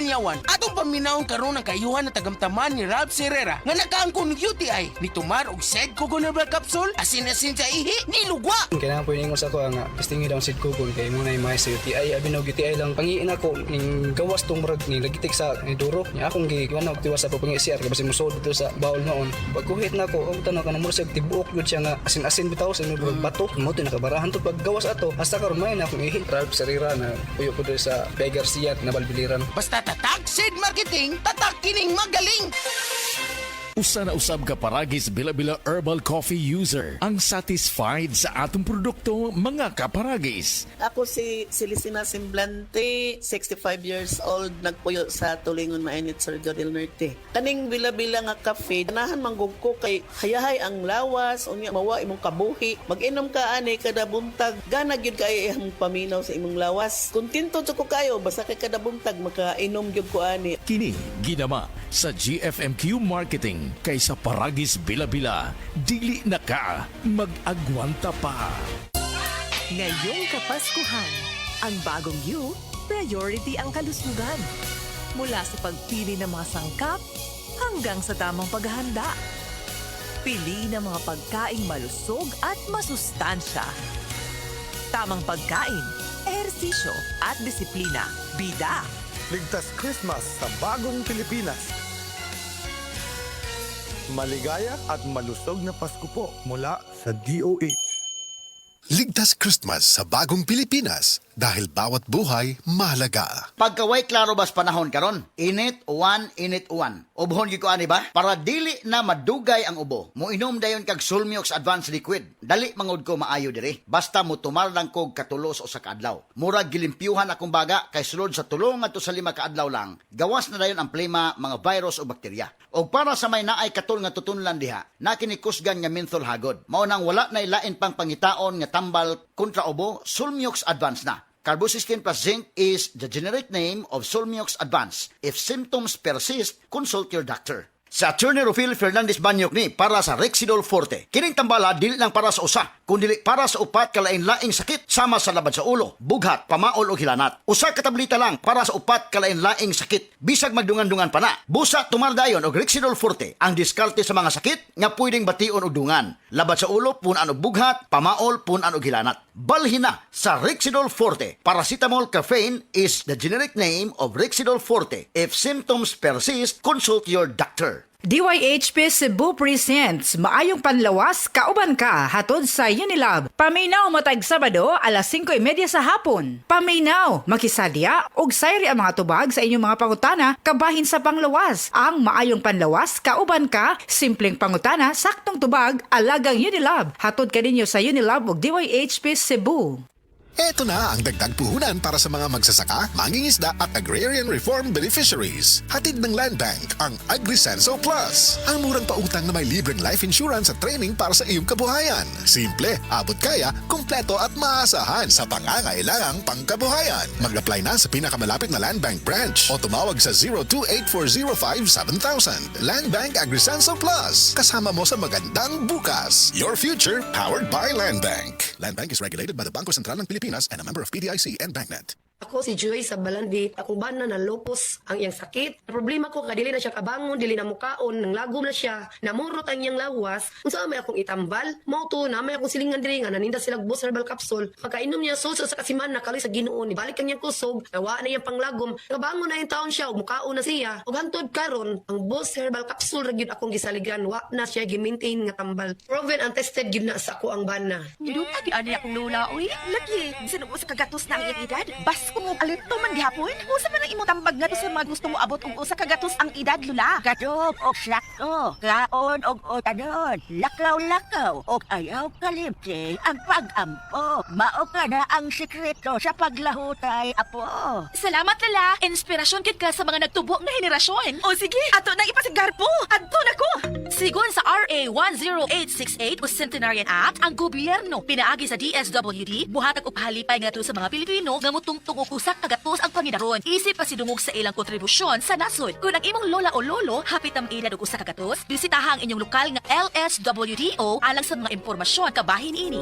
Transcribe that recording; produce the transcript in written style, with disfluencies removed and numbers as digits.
Banyawan, atong paminaw karon ang kayuhan na tagamtaman ni Ralph Serrera nga nakaangkon ng UTI ni Tumar og Sed Kugon Herbal Capsule asin-asin sa ihi ni lugwa. Kailangan po yung sa ko nga pistingi daw Sid Kugon kay muna yung mga UTI abinog UTI lang pangiin ako ning gawas tong murag ni lagitik sa duro nya akong giwan og tiwas sa pangisiar kay basi musod dito sa bawl noon pagkuhit na ko og tanaw kanang murag tibuok gud siya nga asin-asin bitaw sa murag bato mo to nakabarahan to paggawas ato hasta karon may na akong ihi Ralph Serrera na puyo ko dito sa Bay Garcia na Balbiliran. Basta tatak Sed Marketing, tatak kining magaling. Usa na usab ka paragis Bila-Bila Herbal Coffee user ang satisfied sa atong produkto mga kaparagis. Ako si Celisina Semblante, 65 years old, nagpuyo sa Tulingon Mainit, Surigao del Norte. Kaning bila-bila nga kafe, ganahan manggug ko kay hayahay ang lawas, unya mawa imong kabuhi. Mag-inom ka ani kada buntag, gana gyud kay ang paminaw sa imong lawas. Kontento jud ko kayo basta kay kada buntag makainom gyud ko ani. Kini ginama sa GFMQ Marketing kaysa paragis Bila-Bila, dili na ka mag-agwanta pa. Ngayong Kapaskuhan, ang bagong you, priority ang kalusugan. Mula sa pagpili ng mga sangkap hanggang sa tamang paghahanda. Pili ng mga pagkaing malusog at masustansya. Tamang pagkain, ehersisyo at disiplina. Bida. Ligtas Christmas sa bagong Pilipinas. Maligaya at malusog na Pasko po mula sa DOH. Ligtas Christmas sa bagong Pilipinas dahil bawat buhay mahalaga. Pagkaway klaro bas panahon karon, init uwan. Ubhon gyud ko ani ba? Para dili na madugay ang ubo. Moinom dayon kag Sulmiox Advanced Liquid. Dali mangod ko maayo diri. Basta mo tumar lang kog katulos o sa kaadlaw. Murag gilimpyuhan akong baga kay sulod sa tulong ngadto sa 5 kaadlaw lang. Gawas na dayon ang plema, mga virus o bakterya. Og para sa may naay katul nga tutunlan diha, na kinikusgan nga menthol hagod. Mao nang wala na ilain pang pangitaon nga tambal kontra ubo, Sulmiox Advanced na. Carbocisteine plus zinc is the generic name of Sulmiox Advanced. If symptoms persist, consult your doctor. Sa Attorney Rufil Fernandez Banyok ni para sa Rexidol Forte. Kining tambala dili lang para sa usa, kundi para sa upat kalain-laing sakit sama sa labad sa ulo, bughat, pamaol o hilanat. Usa ka tableta lang para sa upat kalain-laing sakit. Bisag magdungan-dungan pa na. Busa tumardayon og Rexidol Forte ang diskarte sa mga sakit nga pwedeng bation og dungan. Labad sa ulo punan og bughat, pamaol punan og hilanat. Balhin na sa Rexidol Forte. Paracetamol caffeine is the generic name of Rexidol Forte. If symptoms persist, consult your doctor. DYHP Cebu presents Maayong Panlawas, Kauban Ka, hatod sa Unilab. Paminaw matag Sabado, alas 5:30 sa hapon. Paminaw, makisadya, og sayri ang mga tubag sa inyong mga pangutana, kabahin sa panglawas. Ang Maayong Panlawas, Kauban Ka, simpleng pangutana, saktong tubag, alagang Unilab. Hatod ka ninyo sa Unilab og DYHP Cebu. Eto na ang dagdag puhunan para sa mga magsasaka, mangingisda at agrarian reform beneficiaries. Hatid ng Land Bank ang AgriSenso Plus. Ang murang pautang na may libreng life insurance at training para sa iyong kabuhayan. Simple, abot kaya, kumpleto at maasahan sa pangangailangang pangkabuhayan. Mag-apply na sa pinakamalapit na Land Bank branch o tumawag sa 0284057000. Land Bank AgriSenso Plus. Kasama mo sa magandang bukas. Your future powered by Land Bank. Land Bank is regulated by the Bangko Sentral ng Pilipinas and a member of PDIC and BancNet. Ako si Joy sa Balandi, akong bana na lupus ang iyang sakit. Problema ko kadili na siya kabangon, dili na mukaon, nang lagom na siya, namurot ang iyang lawas. Unsa may akong itambal, mao to na may akong silingan diri nga naninda sila Boss Herbal Capsule. Pagkainom niya suso sa kasiman nakali sa Ginoo ni balik ang iyang kusog, nawa na iyang panglagom. Kabangon na yung taon siya, ug mukaon na siya. Ug hantod karon, ang Boss Herbal Capsule ra gyud akong gisaligan, wa na siya gi-maintain nga tambal. Proven and tested gyud na sa ako ang bana. Duta di ani akong lula oy. Lagi sinubo sa kagatos na ang iyang edad. Bas ko mo alito man gihapon. Usa man ang imong tambag nga to sa mga gusto mo abot og usa ka gatos ang edad lula. Gadop og sakto. Kaon og otadon. Lakaw-lakaw og ayaw kalimti ang pag-ampo. Mao ka na ang sikreto sa paglahutay, apo. Salamat lala. Inspirasyon kit ka sa mga nagtubo nga henerasyon. O sige, ato na ipasigar po. Adto na ko. Sigon sa RA 10868 o Centenarian Act, ang gobyerno pinaagi sa DSWD buhatag og pahalipay ngadto sa mga Pilipino nga mutungtong og usa ka gatos ang pangidaron. Isip pa sidungog sa ilang kontribusyon sa nasod. Kung ang imong lola o lolo hapit ang edad og usa ka gatos, bisitaha ang inyong lokal nga LSWDO alang sa mga impormasyon kabahin ini.